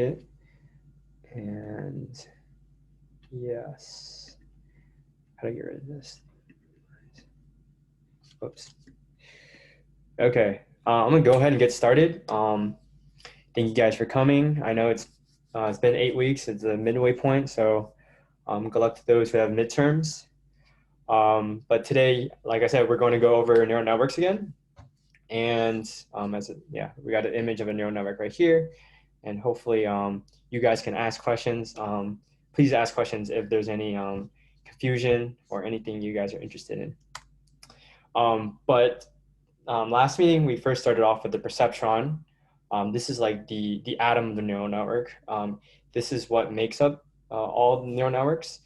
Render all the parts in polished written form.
it. And yes, how do I get rid of this? Oops. Okay, I'm gonna go ahead and get started. Thank you guys for coming. I know it's been 8 weeks. It's a midway point, so good luck to those who have midterms. But today, like I said, we're going to go over neural networks again. And we got an image of a neural network right here. And hopefully you guys can ask questions. Please ask questions if there's any confusion or anything you guys are interested in. Last meeting, we first started off with the perceptron. This is like the atom of the neural network. This is what makes up all the neural networks.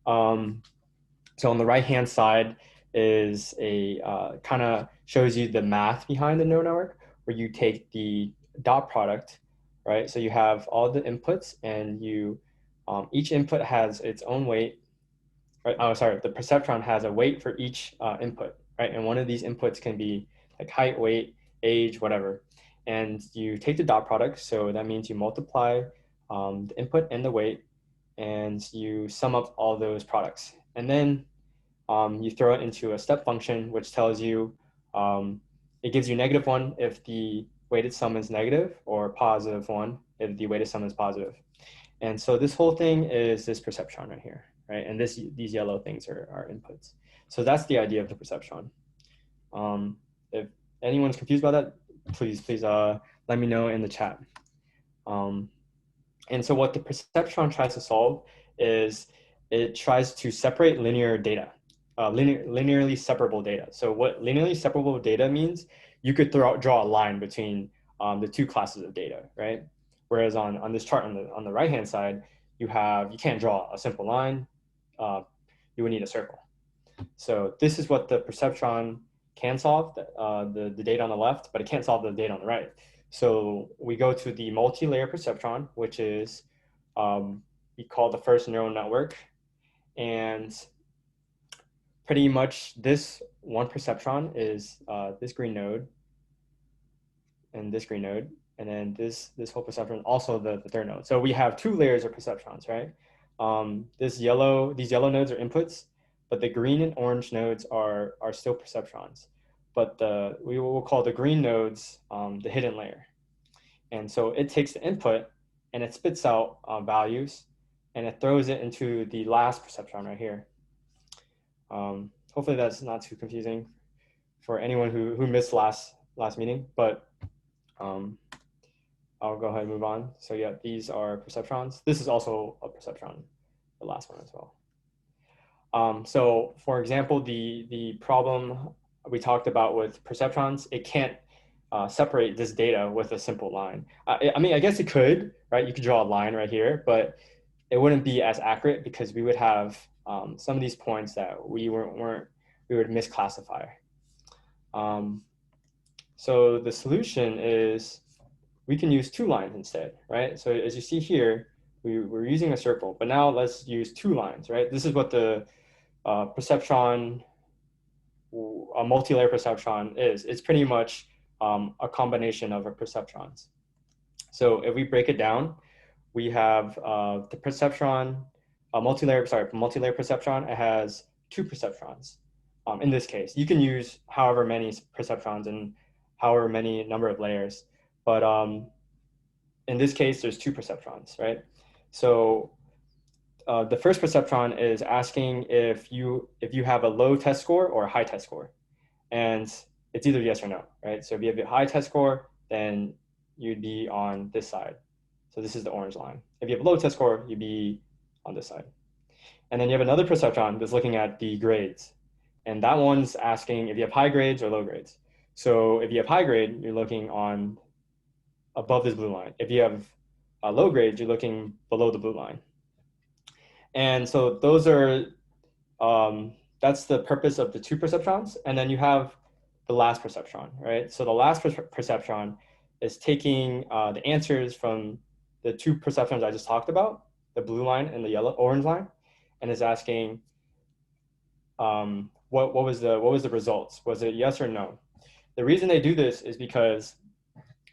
So on the right-hand side is a kind of shows you the math behind the neural network, where you take the dot product, right? So you have all the inputs, and you each input has its own weight. Right? Oh, sorry, the perceptron has a weight for each input, right? And one of these inputs can be like height, weight, age, whatever. And you take the dot product, so that means you multiply the input and the weight, and you sum up all those products. And then you throw it into a step function, which tells you, it gives you -1 if the weighted sum is negative, or +1 if the weighted sum is positive. And so this whole thing is this perceptron right here, right? And these yellow things are inputs. So that's the idea of the perceptron. If anyone's confused about that, please let me know in the chat. And so what the perceptron tries to solve is it tries to separate linear data, linearly separable data. So what linearly separable data means, you could draw a line between the two classes of data, right? Whereas on this chart on the right-hand side, you can't draw a simple line. You would need a circle. So this is what the perceptron can solve, the data on the left, but it can't solve the data on the right. So we go to the multi-layer perceptron, which is we call the first neural network. And pretty much this one perceptron is this green node and this green node. And then this whole perceptron, also the third node. So we have 2 layers of perceptrons, right? These yellow nodes are inputs, but the green and orange nodes are still perceptrons. But we will call the green nodes the hidden layer. And so it takes the input and it spits out values, and it throws it into the last perceptron right here. Hopefully that's not too confusing for anyone who missed last meeting, but I'll go ahead and move on. So yeah, these are perceptrons. This is also a perceptron, the last one as well. So for example, the problem we talked about with perceptrons, it can't separate this data with a simple line. I mean, I guess it could, right? You could draw a line right here, but it wouldn't be as accurate, because we would have some of these points that we would misclassify. So the solution is we can use 2 lines instead, right? So as you see here, we're using a circle, but now let's use 2 lines, right? This is what the perceptron, a multi-layer perceptron is. It's pretty much a combination of our perceptrons. So if we break it down, we have the perceptron, multi-layer perceptron. It has 2 perceptrons. In this case, you can use however many perceptrons and however many number of layers, but in this case, there's 2 perceptrons, right? So the first perceptron is asking if you have a low test score or a high test score, and it's either yes or no, right? So if you have a high test score, then you'd be on this side. So this is the orange line. If you have a low test score, you'd be on this side. And then you have another perceptron that's looking at the grades, and that one's asking if you have high grades or low grades. So if you have high grade, you're looking on above this blue line. If you have a low grade, you're looking below the blue line. And so those are, that's the purpose of the 2 perceptrons. And then you have the last perceptron, right? So the last perceptron is taking the answers from the 2 perceptrons I just talked about, the blue line and the orange line, and is asking what was the results? Was it yes or no? The reason they do this is because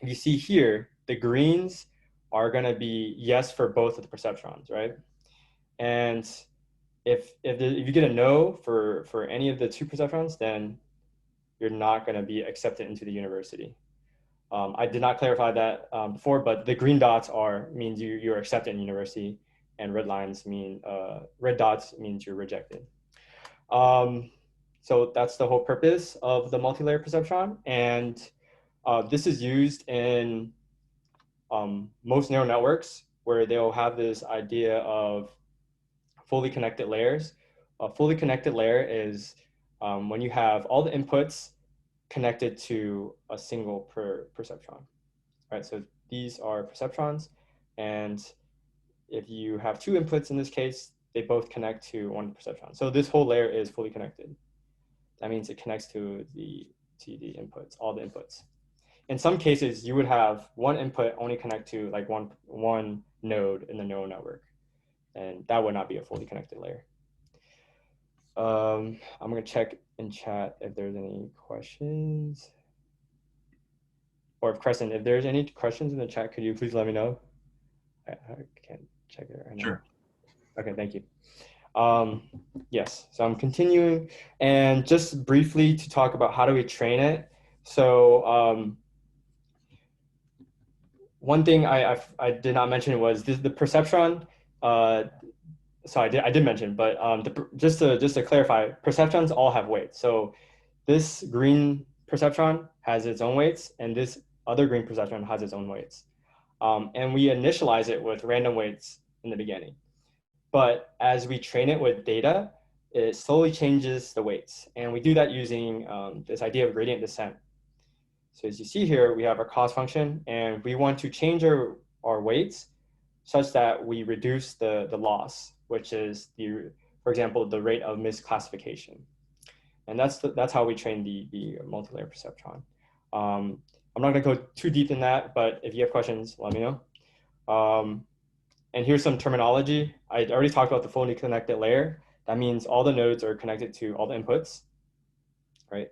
you see here, the greens are going to be yes for both of the perceptrons, right? And if you get a no for any of the two perceptrons, then you're not going to be accepted into the university. I did not clarify that before, but the green dots means you're accepted in university, and red dots means you're rejected. So that's the whole purpose of the multi-layer perceptron, and this is used in most neural networks where they'll have this idea of fully connected layers. A fully connected layer is when you have all the inputs connected to a single perceptron, right? So these are perceptrons, and if you have two inputs in this case, they both connect to one perceptron. So this whole layer is fully connected. That means it connects to the inputs, all the inputs. In some cases, you would have one input only connect to like one node in the neural network, and that would not be a fully connected layer. I'm going to check in chat if there's any questions. Or if Crescent, if there's any questions in the chat, could you please let me know? I can't check it right now. Sure. Okay, thank you. Yes, so I'm continuing, and just briefly to talk about how do we train it. So one thing I did not mention was the perceptron. So I did mention, but just to clarify, perceptrons all have weights. So this green perceptron has its own weights, and this other green perceptron has its own weights. And we initialize it with random weights in the beginning. But as we train it with data, it slowly changes the weights. And we do that using this idea of gradient descent. So as you see here, we have our cost function, and we want to change our weights such that we reduce the loss, which is, for example, the rate of misclassification. And that's how we train the multi-layer perceptron. I'm not going to go too deep in that, but if you have questions, let me know. And here's some terminology. I already talked about the fully connected layer. That means all the nodes are connected to all the inputs, right?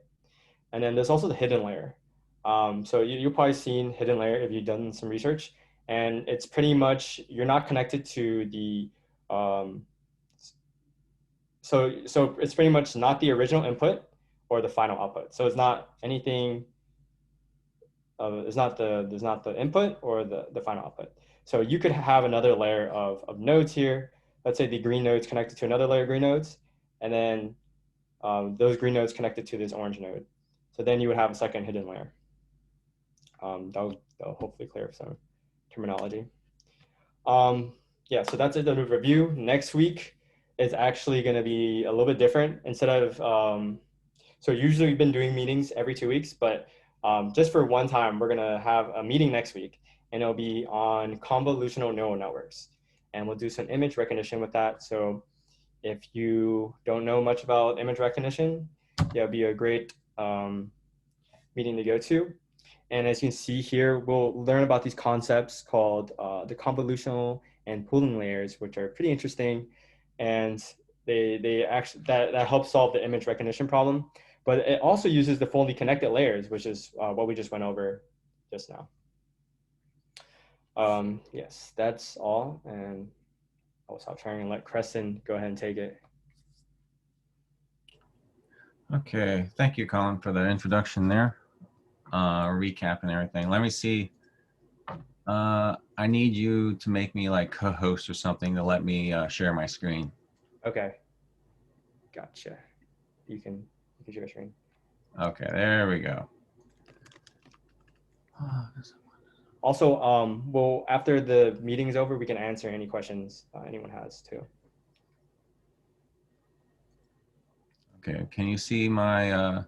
And then there's also the hidden layer. So you've probably seen hidden layer if you've done some research. And it's pretty much, you're not connected to the, so it's pretty much not the original input or the final output. So it's not anything, there's not the input or the final output. So you could have another layer of nodes here. Let's say the green nodes connected to another layer of green nodes, and then those green nodes connected to this orange node. So then you would have a second hidden layer. That'll hopefully clear up some terminology. Yeah, so that's it, the review. Next week is actually going to be a little bit different. Instead of, so usually we've been doing meetings every 2 weeks, but just for one time, we're going to have a meeting next week, and it'll be on convolutional neural networks. And we'll do some image recognition with that. So if you don't know much about image recognition, yeah, it'll be a great meeting to go to. And as you can see here, we'll learn about these concepts called the convolutional and pooling layers, which are pretty interesting. And they actually, that helps solve the image recognition problem. But it also uses the fully connected layers, which is what we just went over just now. Yes, that's all. And I'll stop trying and let Crescent go ahead and take it. Okay, thank you, Colin, for the introduction there. Recap and everything. Let me see. I need you to make me like co-host or something to let me share my screen. Okay. Gotcha. You can share your screen. Okay, there we go. Also, well, after the meeting is over, we can answer any questions anyone has too. Okay, can you see my,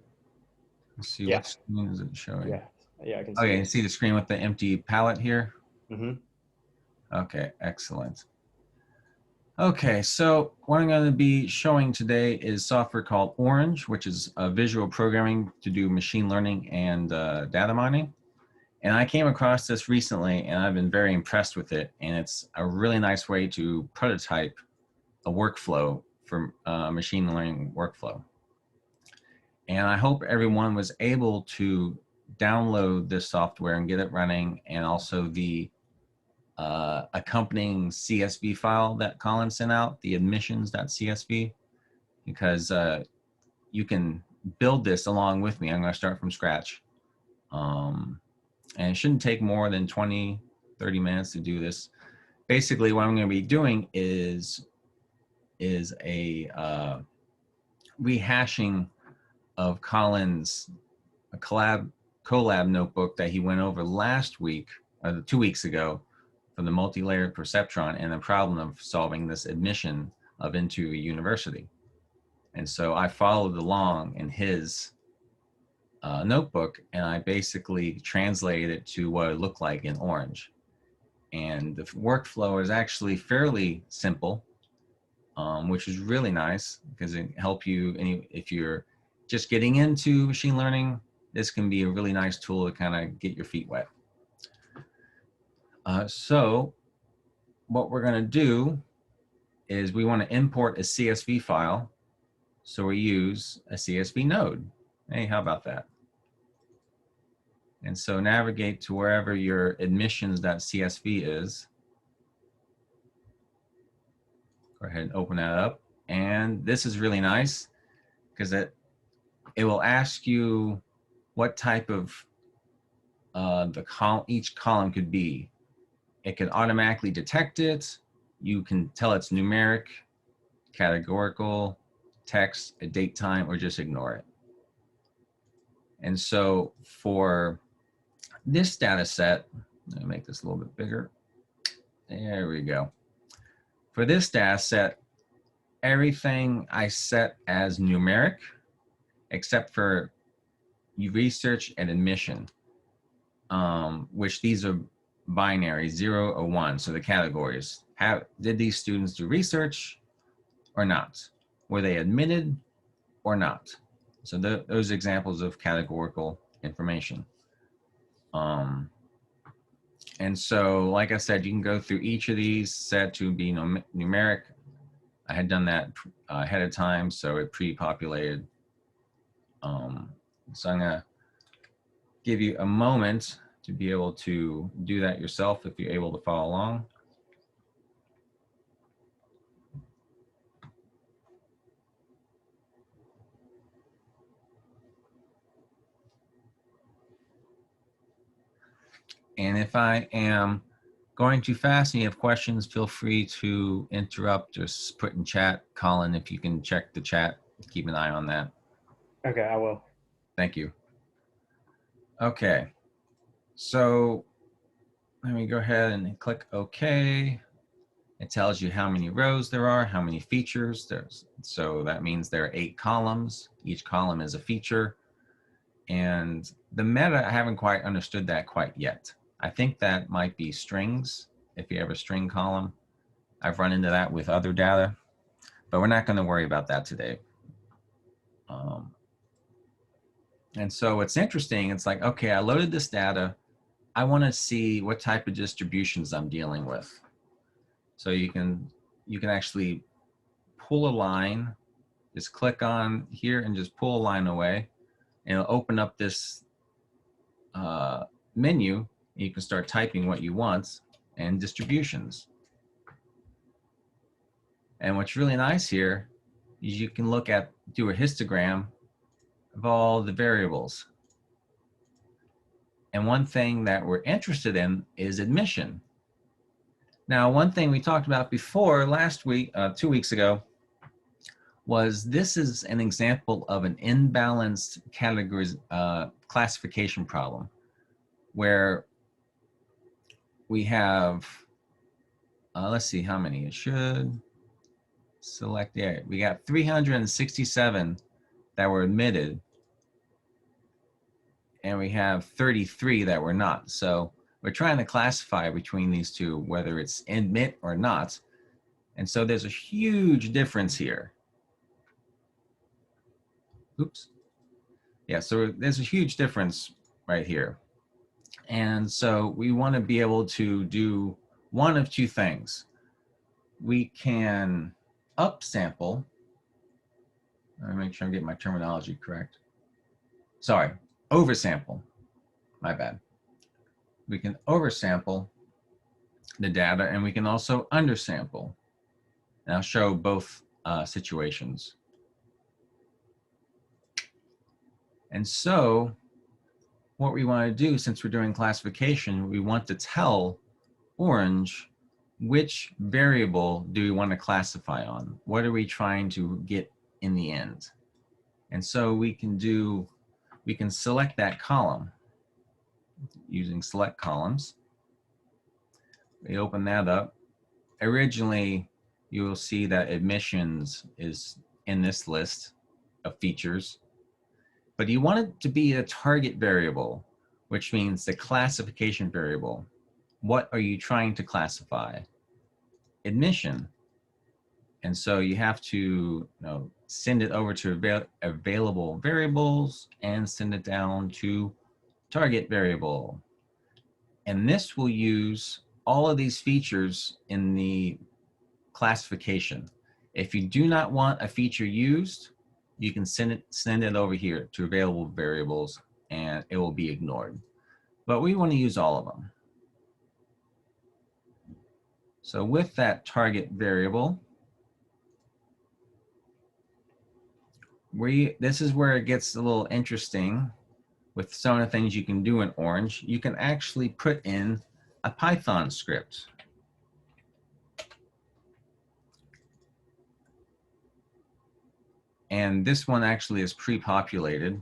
let's see, Yeah. what screen is it showing? Yeah, I can see. Okay, you see the screen with the empty palette here? Mm-hmm. Okay, excellent. Okay, so what I'm going to be showing today is software called Orange, which is visual programming to do machine learning and data mining. And I came across this recently, and I've been very impressed with it. And it's a really nice way to prototype a workflow for machine learning workflow. And I hope everyone was able to download this software and get it running, and also the accompanying CSV file that Colin sent out, the admissions.csv, because you can build this along with me. I'm going to start from scratch. And it shouldn't take more than 20, 30 minutes to do this. Basically, what I'm going to be doing is a rehashing of Colin's collab notebook that he went over last week, 2 weeks ago, for the multilayer perceptron and the problem of solving this admission of into a university. And so I followed along in his notebook, and I basically translated it to what it looked like in Orange. And the workflow is actually fairly simple, which is really nice because it helps you, if you're just getting into machine learning, this can be a really nice tool to kind of get your feet wet. So what we're going to do is we want to import a CSV file. So we use a CSV node. Hey, how about that? And so navigate to wherever your admissions.csv is. Go ahead and open that up. And this is really nice because it will ask you what type of each column could be. It can automatically detect it. You can tell it's numeric, categorical, text, a date, time, or just ignore it. And so for this data set, let me make this a little bit bigger. There we go. For this data set, everything I set as numeric, except for research and admission, which these are binary, 0 or 1. So the categories, did these students do research or not? Were they admitted or not? So those are examples of categorical information. And so, like I said, you can go through each of these set to be numeric. I had done that ahead of time, so it pre-populated. So I'm gonna give you a moment to be able to do that yourself if you're able to follow along. And if I am going too fast and you have questions, feel free to interrupt or put in chat. Colin, if you can check the chat, keep an eye on that. Okay, I will. Thank you. Okay, so let me go ahead and click OK. It tells you how many rows there are, how many features there's. So that means there are 8 columns. Each column is a feature. And the meta, I haven't quite understood that quite yet. I think that might be strings, if you have a string column. I've run into that with other data, but we're not going to worry about that today. And so what's interesting, it's like, okay, I loaded this data. I want to see what type of distributions I'm dealing with. So you can actually pull a line, just click on here and just pull a line away, and it'll open up this menu. You can start typing what you want and distributions. And what's really nice here is you can do a histogram of all the variables. And one thing that we're interested in is admission. Now, one thing we talked about before last week, 2 weeks ago, was this is an example of an imbalanced categories classification problem, where we have, let's see how many it should select. Yeah, we got 367 that were admitted, and we have 33 that were not. So we're trying to classify between these two, whether it's admit or not. And so there's a huge difference here. Oops. Yeah, so there's a huge difference right here. And so we want to be able to do one of two things. We can upsample. Let me make sure I'm getting my terminology correct. Sorry, oversample. My bad. We can oversample the data, and we can also undersample. And I'll show both situations. And so what we want to do, since we're doing classification, we want to tell Orange which variable do we want to classify on? What are we trying to get in the end? And so we can select that column using select columns. We open that up. Originally, you will see that admissions is in this list of features, but you want it to be a target variable, which means the classification variable. What are you trying to classify? Admission. And so you have to send it over to available variables and send it down to target variable. And this will use all of these features in the classification. If you do not want a feature used, you can send it over here to available variables and it will be ignored. But we want to use all of them. So with that target variable, this is where it gets a little interesting with some of the things you can do in Orange. You can actually put in a Python script. And this one actually is pre-populated,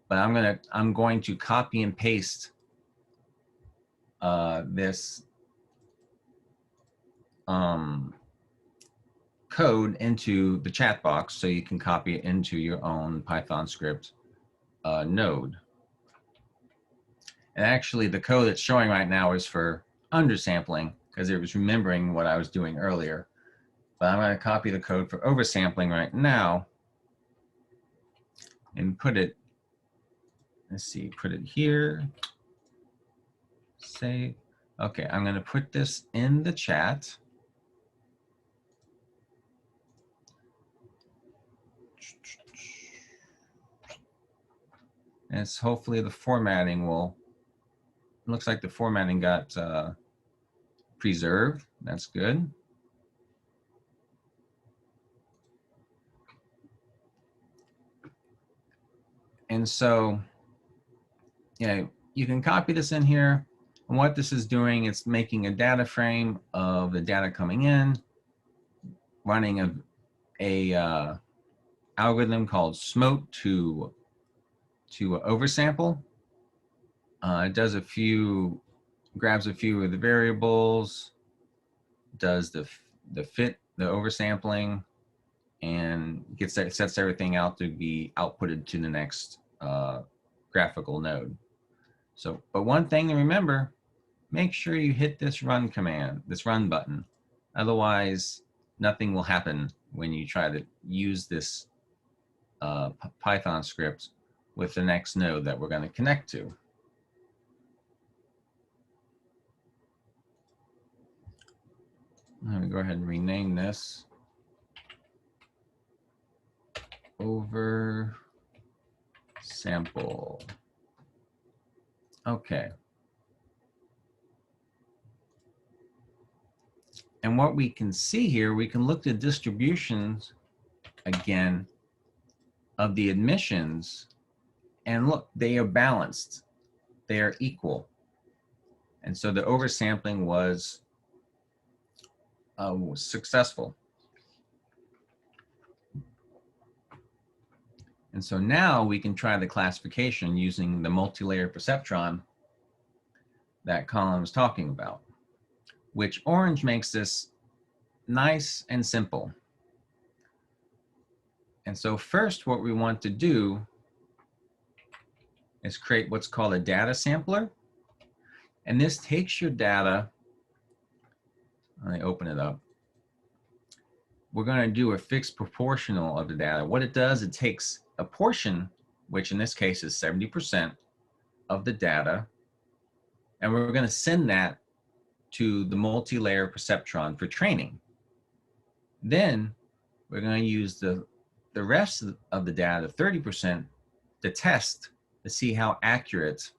but I'm going to copy and paste this code into the chat box so you can copy it into your own Python script node. And actually the code that's showing right now is for undersampling because it was remembering what I was doing earlier. But I'm going to copy the code for oversampling right now and put it, let's see, put it here, save. Okay, I'm going to put this in the chat. And it's hopefully the formatting will, it looks like the formatting got preserved. That's good. And so, yeah, you can copy this in here. And what this is doing, it's making a data frame of the data coming in, running a algorithm called SMOTE to oversample. It does grabs a few of the variables, does the fit, the oversampling, and sets everything out to be outputted to the next graphical node. So, but one thing to remember, make sure you hit this run command, this run button. Otherwise, nothing will happen when you try to use this Python script with the next node that we're going to connect to. Let me go ahead and rename this. Over sample. Okay. And what we can see here, we can look at distributions again of the admissions, and look, they are balanced. They are equal. And so the oversampling was successful. And so now we can try the classification using the multi-layer perceptron that Colin was talking about, which Orange makes this nice and simple. And so first what we want to do is create what's called a data sampler. And this takes your data, let me open it up. We're going to do a fixed proportional of the data. What it does, it takes a portion, which in this case is 70% of the data, and we're going to send that to the multi-layer perceptron for training. Then we're going to use the rest of the data, 30%, to test to see how accurate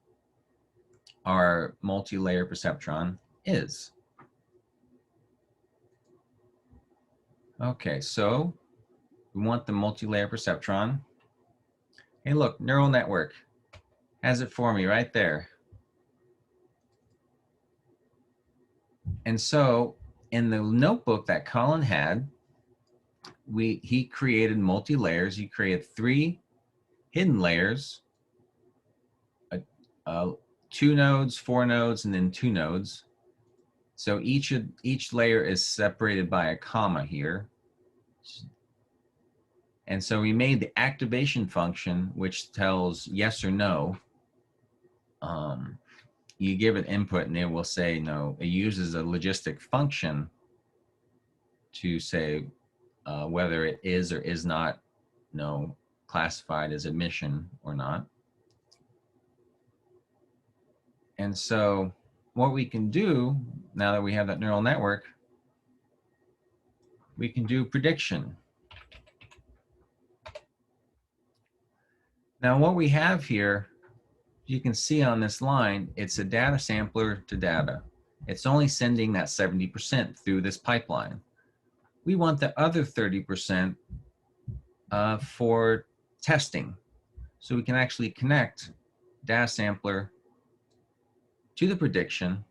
our multi-layer perceptron is. Okay, so we want the multi-layer perceptron. Hey, look, neural network has it for me right there. And so in the notebook that Colin had, he created multi-layers. He created 3 hidden layers, 2 nodes, 4 nodes, and then 2 nodes. So each layer is separated by a comma here. And so we made the activation function, which tells yes or no. You give it input and it will say no. It uses a logistic function to say whether it is or is not classified as admission or not. And so what we can do now that we have that neural network, we can do prediction. Now what we have here, you can see on this line, it's a data sampler to data. It's only sending that 70% through this pipeline. We want the other 30% for testing. So we can actually connect data sampler to the prediction.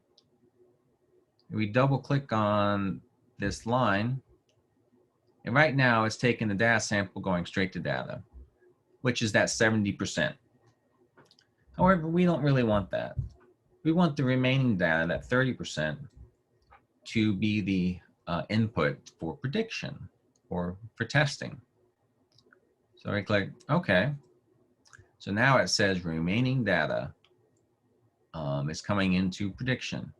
We double click on this line, and right now it's taking the data sample going straight to data, which is that 70%. However, we don't really want that. We want the remaining data, that 30%, to be the input for prediction or for testing. So I click OK. So now it says remaining data is coming into prediction.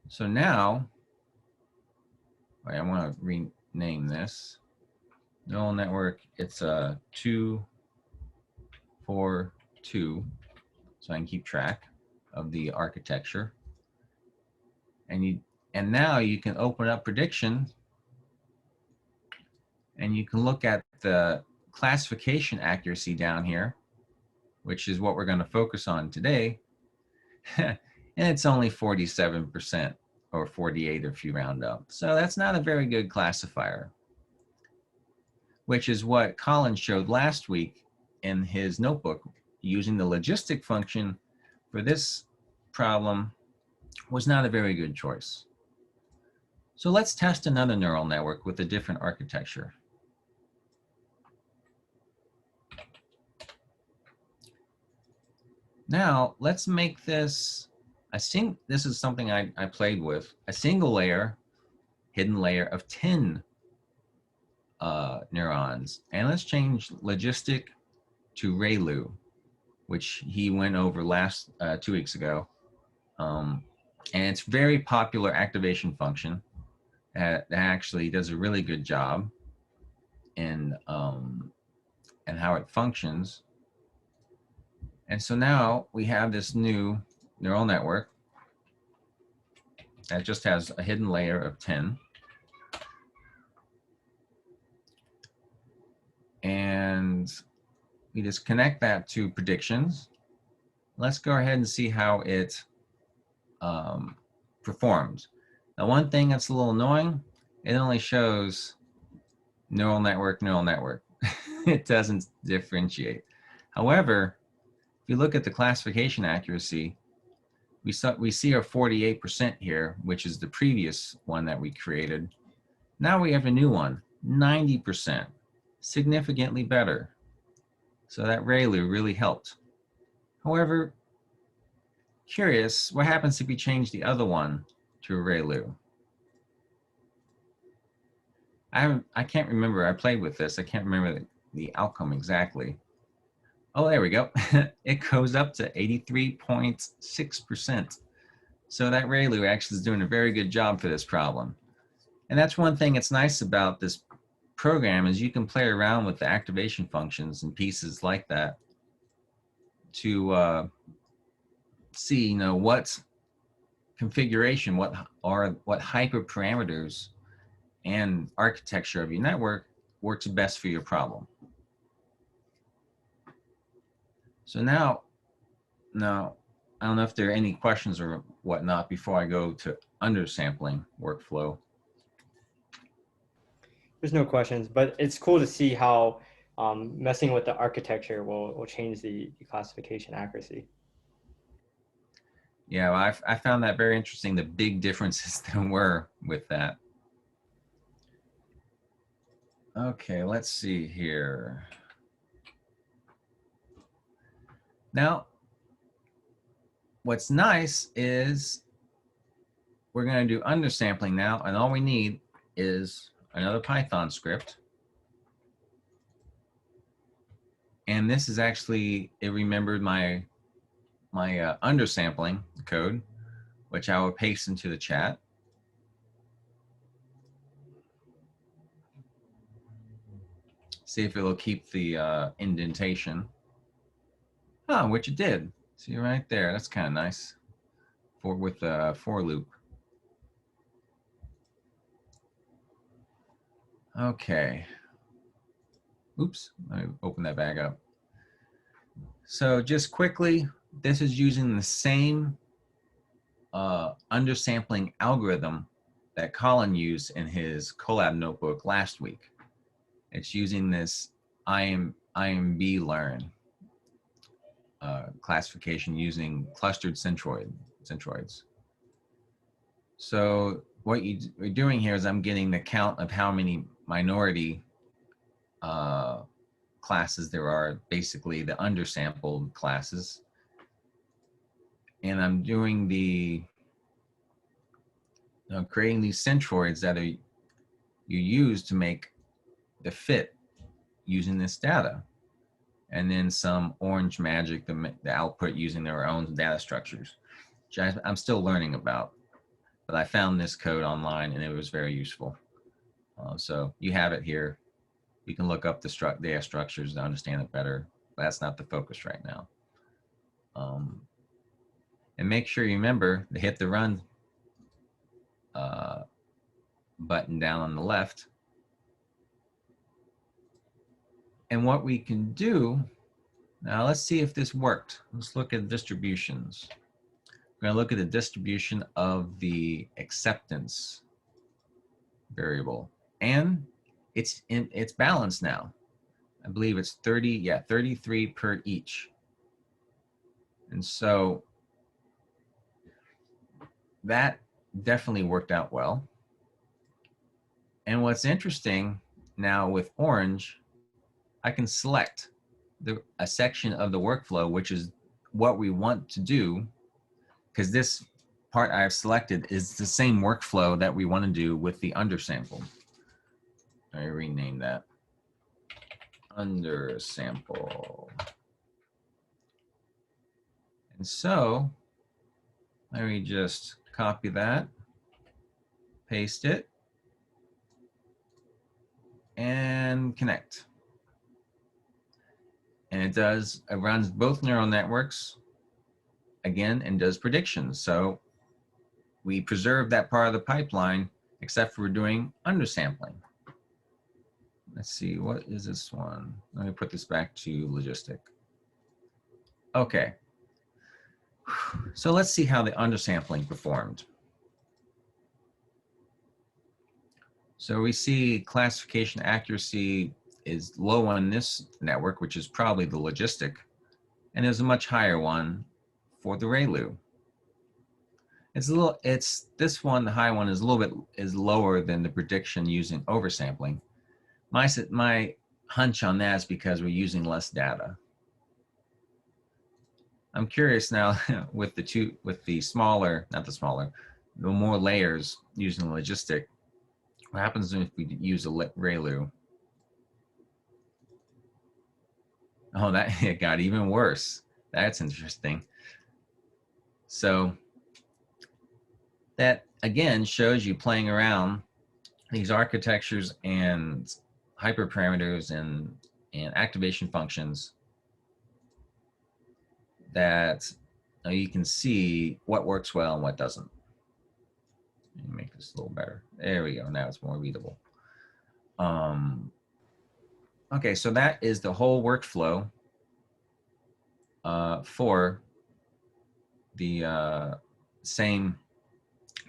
So now, I want to rename this neural network. It's a 2, 4, 2, so I can keep track of the architecture. And now you can open up prediction, and you can look at the classification accuracy down here, which is what we're going to focus on today. And it's only 47% or 48 if you round up. So that's not a very good classifier, which is what Colin showed last week in his notebook. Using the logistic function for this problem was not a very good choice. So let's test another neural network with a different architecture. Now let's make this, this is something I played with, a single layer, hidden layer of 10 neurons. And let's change logistic to ReLU, which he went over 2 weeks ago. And it's very popular activation function that actually does a really good job in how it functions. And so now we have this new neural network that just has a hidden layer of 10. And we just connect that to predictions. Let's go ahead and see how it performs. Now, one thing that's a little annoying, it only shows neural network, neural network. It doesn't differentiate. However, if you look at the classification accuracy, we see our 48% here, which is the previous one that we created. Now we have a new one, 90%, significantly better. So that ReLU really helped. However, curious, what happens if we change the other one to ReLU? I can't remember. I played with this. I can't remember the outcome exactly. Oh, there we go. It goes up to 83.6%. So that ReLU actually is doing a very good job for this problem. And that's one thing that's nice about this program is you can play around with the activation functions and pieces like that to see, what configuration, what hyperparameters and architecture of your network works best for your problem. So now I don't know if there are any questions or whatnot before I go to undersampling workflow. There's no questions, but it's cool to see how messing with the architecture will change the classification accuracy. Yeah, well, I found that very interesting, the big differences there were with that. Okay, let's see here. Now, what's nice is we're going to do undersampling now, and all we need is another Python script. And this is actually, it remembered my undersampling code, which I will paste into the chat. See if it'll keep the indentation. Oh, which it did. See right there, that's kind of nice with the for loop. Okay. Oops, let me open that back up. So just quickly, this is using the same undersampling algorithm that Colin used in his Colab notebook last week. It's using this IMB learn classification using clustered centroids. So what you're doing here is I'm getting the count of how many minority classes there are, basically the undersampled classes. And I'm doing creating these centroids that you use to make the fit using this data. And then some orange magic, the output using their own data structures, which I'm still learning about. But I found this code online and it was very useful. So you have it here. You can look up the data structures to understand it better. But that's not the focus right now. And make sure you remember to hit the run button down on the left. And what we can do, now let's see if this worked. Let's look at distributions. We're gonna look at the distribution of the acceptance variable. And it's balanced now. I believe it's 33 per each. And so that definitely worked out well. And what's interesting now with orange, I can select a section of the workflow, which is what we want to do, because this part I've selected is the same workflow that we want to do with the undersample. I rename that undersample. And so let me just copy that, paste it, and connect. And it runs both neural networks again and does predictions. So we preserve that part of the pipeline, except for doing undersampling. Let's see, what is this one? Let me put this back to logistic. Okay. So let's see how the undersampling performed. So we see classification accuracy is low on this network, which is probably the logistic, and there's a much higher one for the ReLU. This one, the high one, is a little bit lower than the prediction using oversampling. My hunch on that is because we're using less data. I'm curious now with the more layers using logistic, what happens if we use a ReLU? Oh, it got even worse. That's interesting. So that again shows you playing around these architectures and hyperparameters and activation functions that you can see what works well and what doesn't. Let me make this a little better. There we go. Now it's more readable. Okay, so that is the whole workflow for the same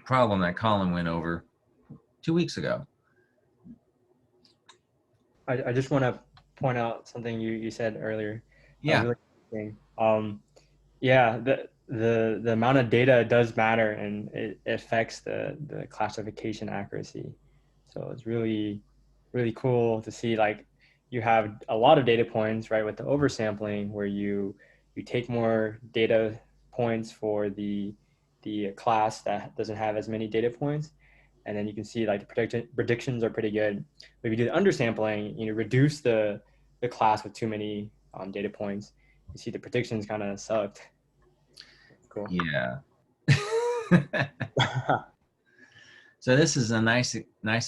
problem that Colin went over 2 weeks ago. I just want to point out something you said earlier. Yeah. Really interesting. Yeah, the amount of data does matter, and it affects the classification accuracy. So it's really cool to see, like, you have a lot of data points, right, with the oversampling, where you take more data points for the class that doesn't have as many data points, and then you can see like the predictions are pretty good. But if you do the undersampling, reduce the class with too many data points, you see the predictions kind of sucked. That's cool. Yeah. So this is a nice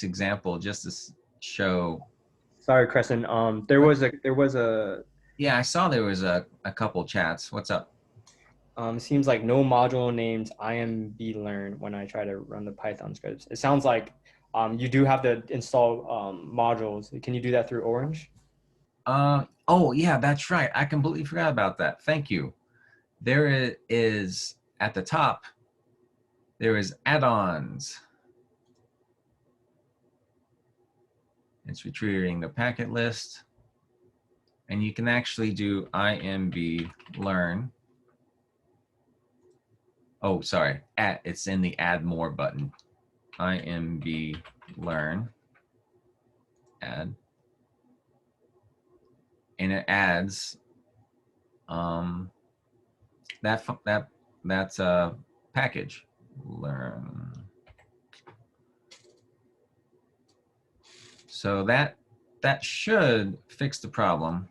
example just to show. Sorry, Crescent. There was a Yeah, I saw there was a couple chats. What's up? seems like no module named imblearn when I try to run the Python scripts. It sounds like you do have to install modules. Can you do that through Orange? Oh yeah, that's right. I completely forgot about that. Thank you. There is at the top, there is add-ons. It's retrieving the packet list. And you can actually do imb learn. Oh, sorry. It's in the add more button. imb learn. Add. And it adds that's a package. Learn. So that should fix the problem.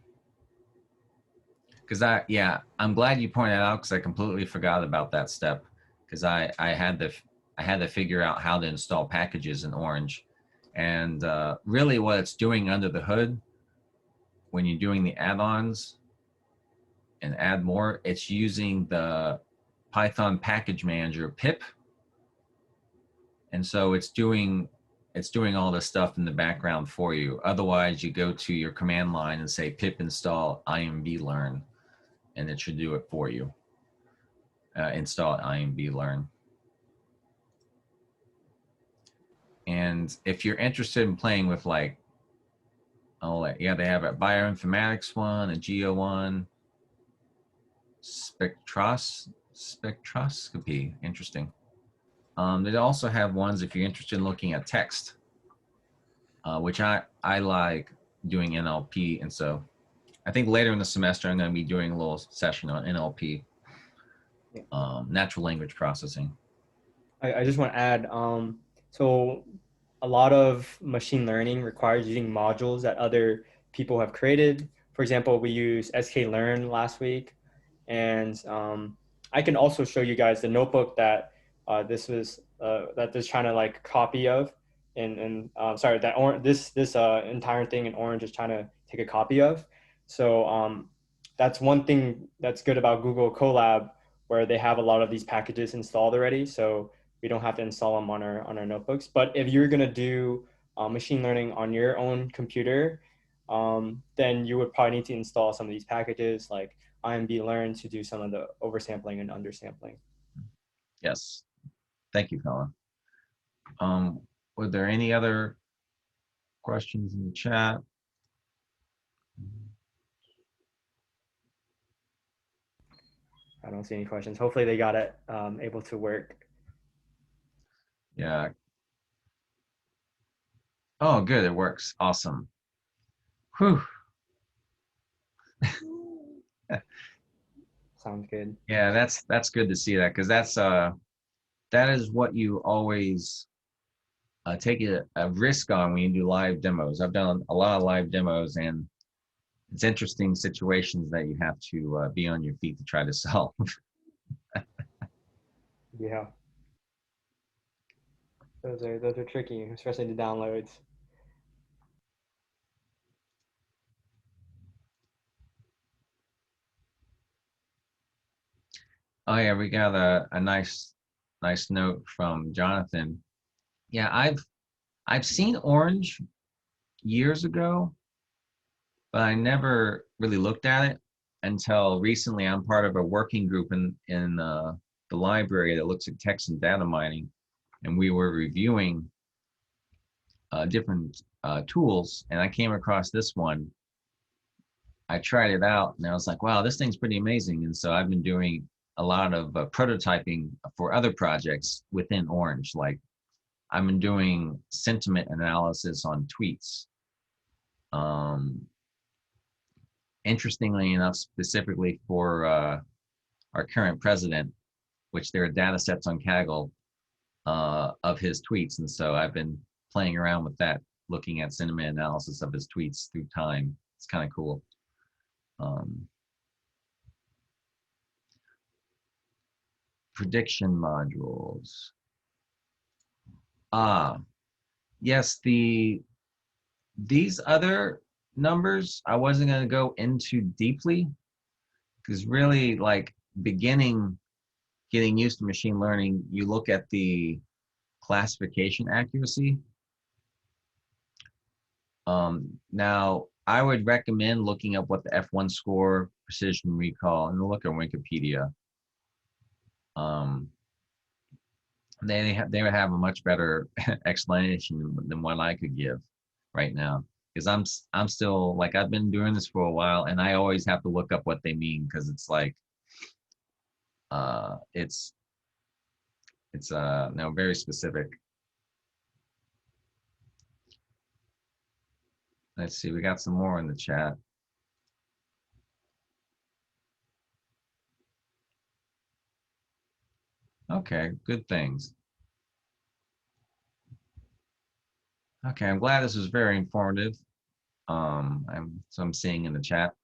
Because I'm glad you pointed out, because I completely forgot about that step. Because I had to figure out how to install packages in Orange, and really what it's doing under the hood when you're doing the add-ons and add more, it's using the Python package manager pip, and so it's doing all this stuff in the background for you. Otherwise, you go to your command line and say pip install imblearn, and it should do it for you. Install imblearn. And if you're interested in playing with, like, they have a bioinformatics one, a geo one, spectroscopy, interesting. They also have ones if you're interested in looking at text, which I like doing NLP, and so I think later in the semester I'm going to be doing a little session on NLP, natural language processing. I just want to add, so a lot of machine learning requires using modules that other people have created. For example, we used sklearn last week, and I can also show you guys the notebook that this trying to like copy of, and sorry, this entire thing in Orange is trying to take a copy of. So that's one thing that's good about Google Colab, where they have a lot of these packages installed already. So we don't have to install them on our notebooks. But if you're going to do machine learning on your own computer, then you would probably need to install some of these packages like imblearn to do some of the oversampling and undersampling. Yes. Thank you, Colin. Were there any other questions in the chat? I don't see any questions. Hopefully they got it able to work. Yeah. Oh, good. It works. Awesome. Whew. Sounds good. Yeah, that's good to see that, because that is what you always take a risk on when you do live demos. I've done a lot of live demos, and it's interesting situations that you have to be on your feet to try to solve. Yeah. Those are tricky, especially the downloads. Oh yeah, we got a nice note from Jonathan. Yeah, I've seen Orange years ago, but I never really looked at it until recently. I'm part of a working group in the library that looks at text and data mining, and we were reviewing different tools, and I came across this one. I tried it out, and I was like, wow, this thing's pretty amazing. And so I've been doing a lot of prototyping for other projects within Orange. Like I've been doing sentiment analysis on tweets. Interestingly enough, specifically for our current president, which there are data sets on Kaggle of his tweets. And so I've been playing around with that, looking at sentiment analysis of his tweets through time. It's kind of cool. Prediction modules. Yes, these other numbers I wasn't going to go into deeply, because really, like getting used to machine learning, you look at the classification accuracy. Now, I would recommend looking up what the F1 score, precision recall, and look at Wikipedia. They would have a much better explanation than what I could give right now, because I'm still, like, I've been doing this for a while, and I always have to look up what they mean, because it's like it's no, very specific. Let's see, we got some more in the chat. Okay, good things. Okay, I'm glad this was very informative. I'm seeing in the chat.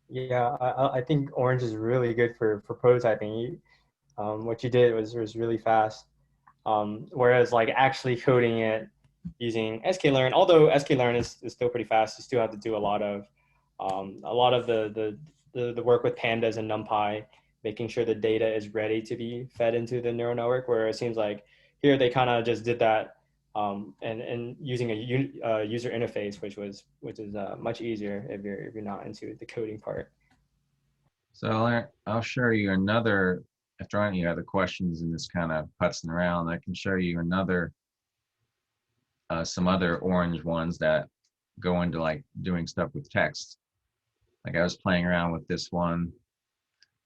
Yeah, I think Orange is really good for prototyping. What you did was really fast. Whereas like actually coding it using sklearn, although sklearn is still pretty fast, you still have to do a lot of the work with pandas and NumPy, making sure the data is ready to be fed into the neural network. Where it seems like here they kind of just did that and using a user interface, which is much easier if you're not into the coding part. So I'll show you another, after any other questions and this kind of putzing around, I can show you another, some other Orange ones that go into like doing stuff with text. Like I was playing around with this one,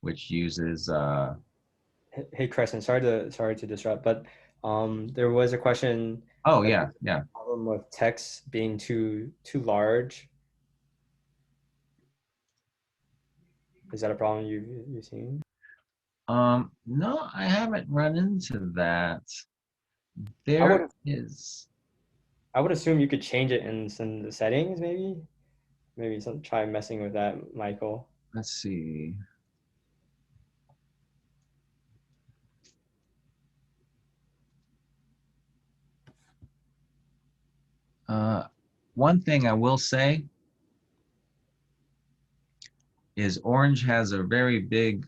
which uses. Hey, Crescent, sorry to disrupt, but there was a question. Oh yeah, yeah. Problem with text being too large. Is that a problem you've seen? No, I haven't run into that. I would There is. I would assume you could change it in some of the settings, maybe. Maybe try messing with that, Michael. Let's see. One thing I will say is Orange has a very big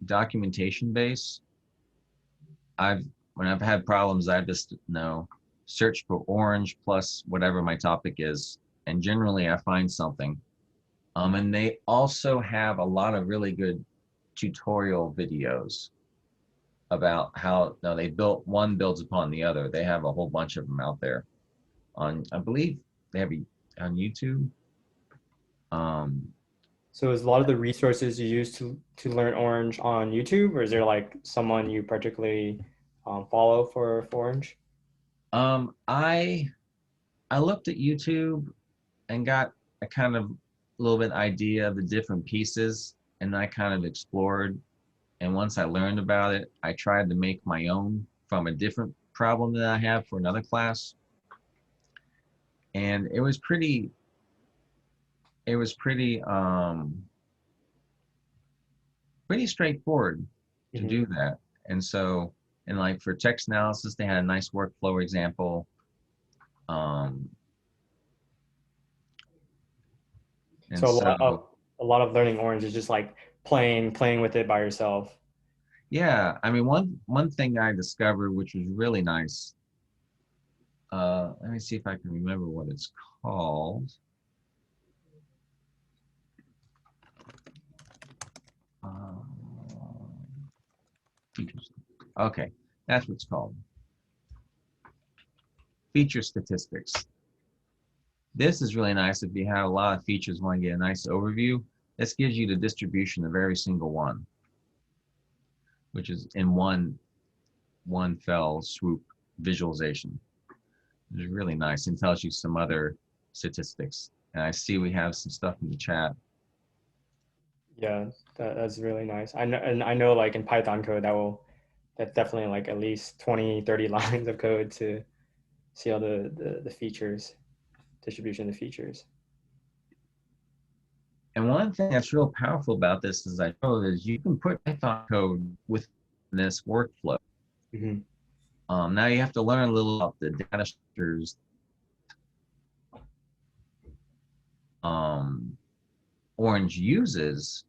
documentation base. When I've had problems, I just search for Orange plus whatever my topic is, and generally I find something. And they also have a lot of really good tutorial videos about how they built, one builds upon the other. They have a whole bunch of them out there on, I believe they have on YouTube. So is a lot of the resources you use to learn Orange on YouTube, or is there like someone you particularly follow for Orange? I looked at YouTube and got a kind of little bit idea of the different pieces, and I kind of explored. And once I learned about it, I tried to make my own from a different problem that I have for another class. And it was pretty straightforward to do that. And so, and like for text analysis, they had a nice workflow example. And So so a lot of learning Orange is just like playing with it by yourself. yeah, I mean, one thing I discovered, which was really nice, let me see if I can remember what it's called. Features. Okay, that's what it's called. Feature statistics. This is really nice if you have a lot of features, want to get a nice overview. This gives you the distribution of every single one, which is in one fell swoop visualization. It's really nice and tells you some other statistics. And I see we have some stuff in the chat. Yeah, that's really nice. I know, and I know like in Python code that's definitely like at least 20, 30 lines of code to see all the features, distribution of the features. And one thing that's real powerful about this is I know is you can put Python code within this workflow. Mm-hmm. Now you have to learn a little about the data structures. Orange uses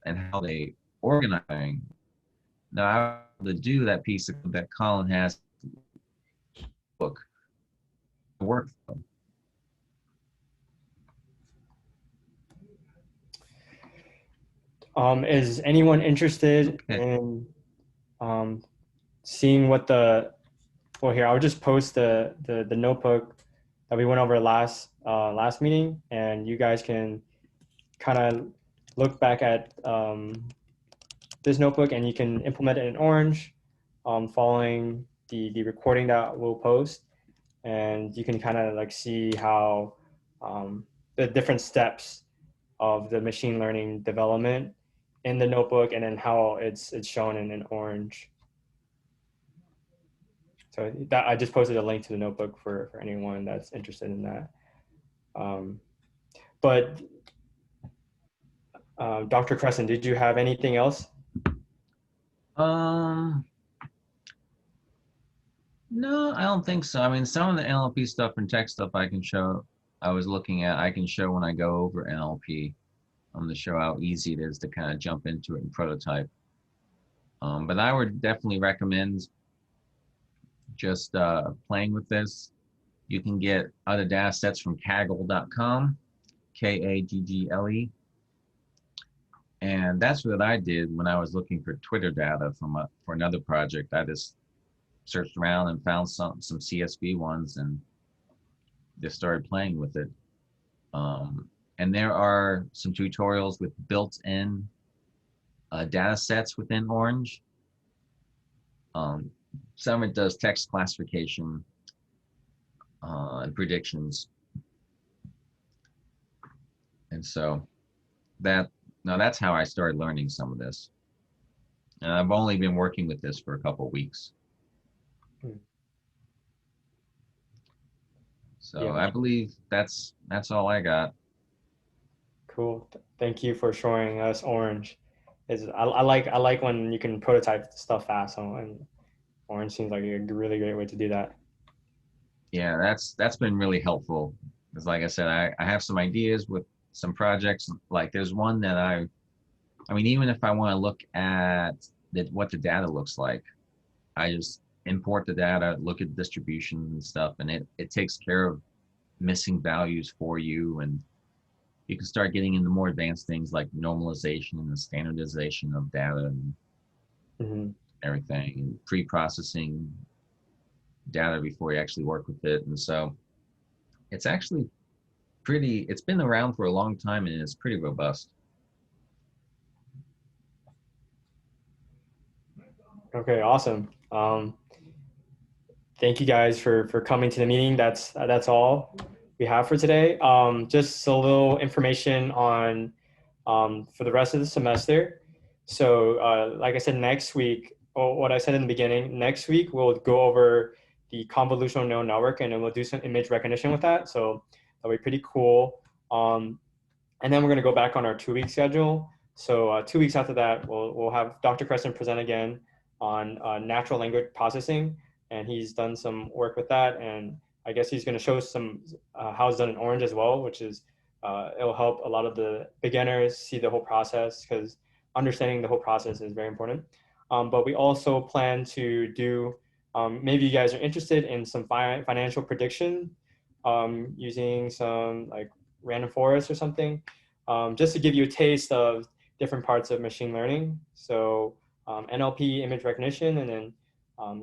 and how they organize. Now I have to do that piece that Colin has book workflow. Is anyone interested in seeing what well, here, I'll just post the notebook that we went over last meeting, and you guys can kind of look back at this notebook, and you can implement it in Orange following the recording that we'll post, and you can kind of like see how the different steps of the machine learning development in the notebook, and then how it's shown in Orange. So that I just posted a link to the notebook for anyone that's interested in that. But Dr. Crescent, did you have anything else? No, I don't think so. I mean, some of the NLP stuff and tech stuff I can show, I was looking at, I can show when I go over NLP. I'm going to show how easy it is to kind of jump into it and prototype. But I would definitely recommend just playing with this. You can get other data sets from Kaggle.com, Kaggle. And that's what I did when I was looking for Twitter data for another project. I just searched around and found some CSV ones and just started playing with it. And there are some tutorials with built-in data sets within Orange. Some it does text classification and predictions. And so that's how I started learning some of this. And I've only been working with this for a couple of weeks. So yeah. I believe that's all I got. Cool. Thank you for showing us Orange. I like when you can prototype stuff fast, and Orange seems like a really great way to do that. Yeah, that's been really helpful. Because like I said, I have some ideas with some projects. Like there's one that I mean, even if I want to look at what the data looks like, I just import the data, look at distribution and stuff, and it takes care of missing values for you, and you can start getting into more advanced things like normalization and the standardization of data and everything, and pre-processing data before you actually work with it. And so it's actually it's been around for a long time, and it's pretty robust. Okay, awesome. Thank you guys for coming to the meeting. That's all we have for today. Just a little information on for the rest of the semester. So like I said, next week, or what I said in the beginning, next week we'll go over the convolutional neural network, and then we'll do some image recognition with that. So that'll be pretty cool. And then we're going to go back on our 2-week schedule. So 2 weeks after that, we'll have Dr. Crescent present again on natural language processing, and he's done some work with that. And I guess he's going to show some how it's done in Orange as well, which is it'll help a lot of the beginners see the whole process, because understanding the whole process is very important. But we also plan to do, maybe you guys are interested in some financial prediction using some like random forest or something, just to give you a taste of different parts of machine learning. So NLP, image recognition, and then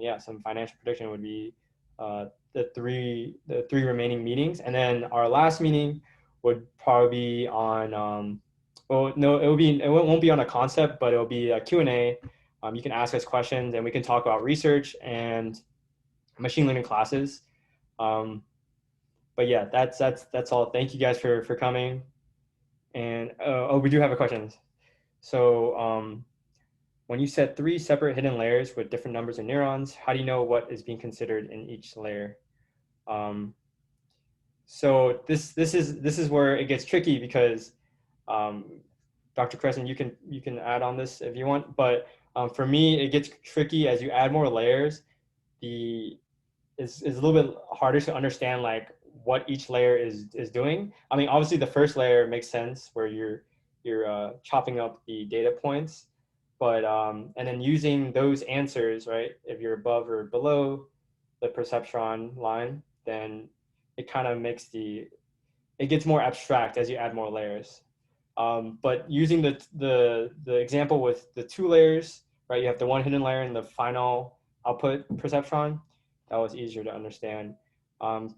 yeah, some financial prediction would be the three remaining meetings. And then our last meeting would probably be on well, no, it won't be on a concept, but it'll be a Q&A. You can ask us questions, and we can talk about research and machine learning classes. But yeah, that's all. Thank you guys for coming. And oh, we do have a question. So when you set three separate hidden layers with different numbers of neurons, how do you know what is being considered in each layer? So this is where it gets tricky because Dr. Crescent, you can add on this if you want, but for me, it gets tricky as you add more layers. The is a little bit harder to understand like what each layer is doing. I mean, obviously the first layer makes sense where you're chopping up the data points, but and then using those answers, right? If you're above or below the perceptron line, then it kind of makes it gets more abstract as you add more layers. But using the example with the two layers, right? You have the one hidden layer and the final output perceptron. That was easier to understand.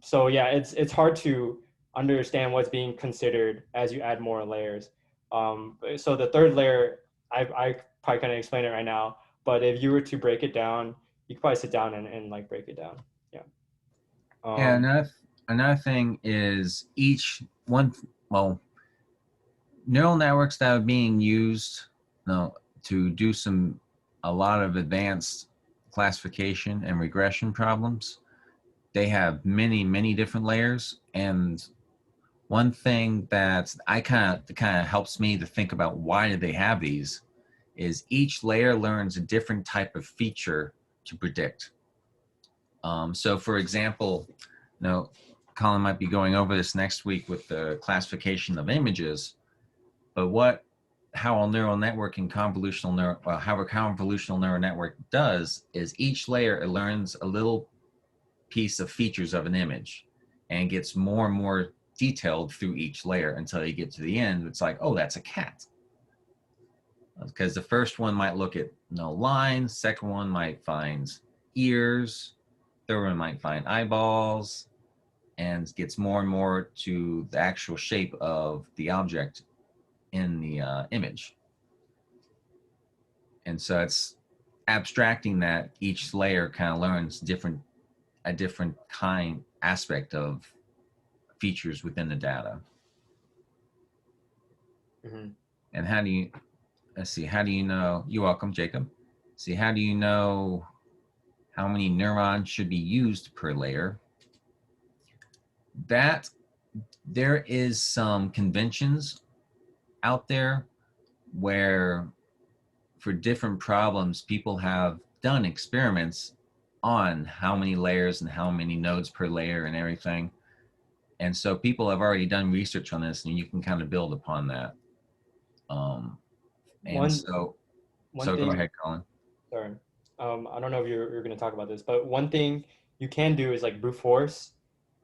So yeah, it's hard to understand what's being considered as you add more layers. So the third layer, I probably can't explain it right now, but if you were to break it down, you could probably sit down and like break it down. Yeah. Yeah, another thing is well, neural networks that are being used, to do a lot of advanced classification and regression problems. They have many different layers, and one thing that I kind of helps me to think about why do they have these is each layer learns a different type of feature to predict. So for example, Colin might be going over this next week with the classification of images, but how a neural network and how a convolutional neural network does is each layer, it learns a little piece of features of an image and gets more and more detailed through each layer until you get to the end. It's like, oh, that's a cat. Because the first one might look at lines, second one might find ears, third one might find eyeballs, and gets more and more to the actual shape of the object in the image. And so it's abstracting that each layer kind of learns a different aspect of features within the data. Mm-hmm. And how do you know, you're welcome, Jacob. See, how do you know how many neurons should be used per layer? That there is some conventions out there where for different problems, people have done experiments on how many layers and how many nodes per layer and everything. And so people have already done research on this, and you can kind of build upon that. And so go Thing, ahead, Colin. sorry. I don't know if you're going to talk about this, but one thing you can do is like brute force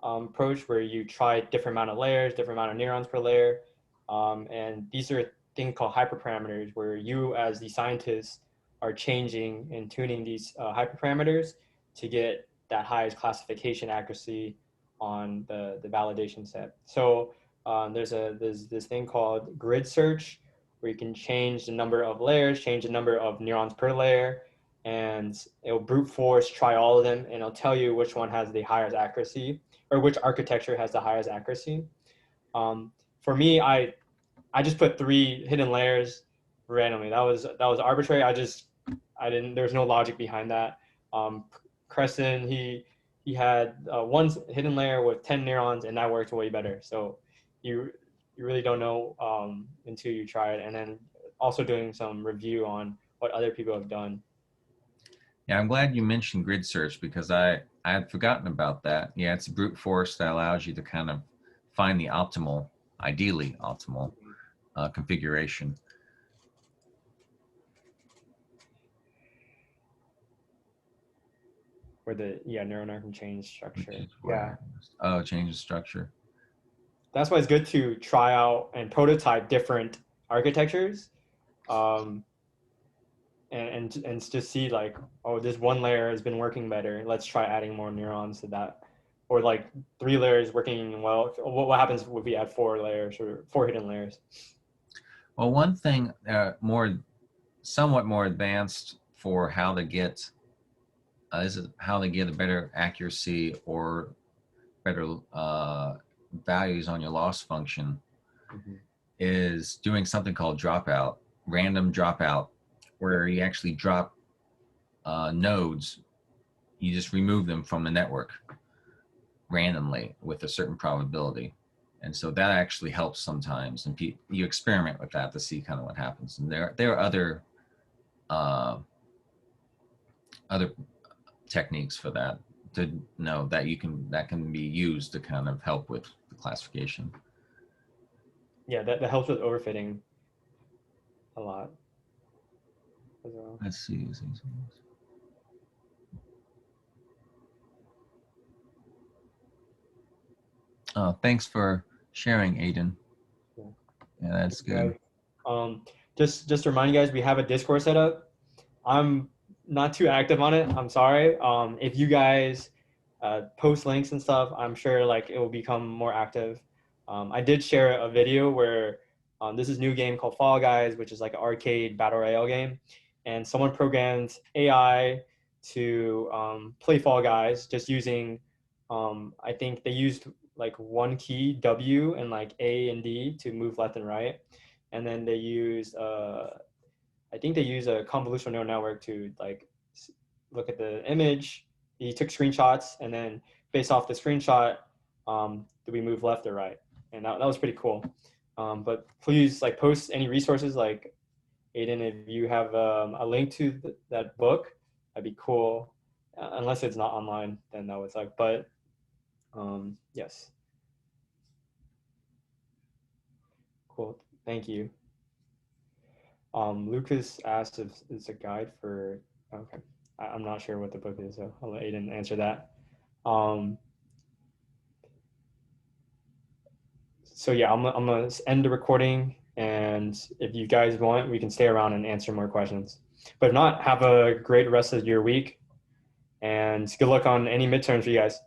approach where you try different amount of layers, different amount of neurons per layer. And these are things called hyperparameters where you as the scientist are changing and tuning these hyperparameters to get that highest classification accuracy on the validation set. So there's this thing called grid search where you can change the number of layers, change the number of neurons per layer, and it'll brute force try all of them, and it'll tell you which one has the highest accuracy or which architecture has the highest accuracy. For me, I just put three hidden layers randomly. That was arbitrary. I didn't. There's no logic behind that. Crescent, he had one hidden layer with 10 neurons, and that worked way better. So you really don't know until you try it, and then also doing some review on what other people have done. Yeah, I'm glad you mentioned grid search because I had forgotten about that. Yeah, it's brute force that allows you to kind of find the ideally optimal configuration. Where the neural network can change structure. Change the structure. That's why it's good to try out and prototype different architectures and just see like, oh, this one layer has been working better. Let's try adding more neurons to that. Or like 3 layers working well. What happens if we add 4 layers or 4 hidden layers? Well, one thing somewhat more advanced for how to get how to get a better accuracy or better values on your loss function is doing something called dropout, random dropout, where you actually drop nodes. You just remove them from the network randomly with a certain probability. And so that actually helps sometimes. And you experiment with that to see kind of what happens. And there are other techniques for that to know that that can be used to kind of help with the classification. Yeah, that helps with overfitting a lot as well. Let's see. Thanks for sharing, Aiden. Yeah, that's good. Just to remind you guys, we have a Discord set up. I'm not too active on it. I'm sorry. If you guys post links and stuff, I'm sure like it will become more active. I did share a video where this is a new game called Fall Guys, which is like an arcade battle royale game, and someone programmed AI to play Fall Guys just using, I think they used like one key W and like A and D to move left and right, and then they used I think they use a convolutional neural network to like look at the image. He took screenshots, and then based off the screenshot, do we move left or right? And that was pretty cool. But please like post any resources, like Aiden, if you have a link to that book, that'd be cool. Unless it's not online, then that would suck. But yes, cool. Thank you. Lucas asked if it's a guide for, okay. I'm not sure what the book is, so I'll let Aiden answer that. So yeah, I'm gonna end the recording, and if you guys want, we can stay around and answer more questions. But if not, have a great rest of your week, and good luck on any midterms for you guys.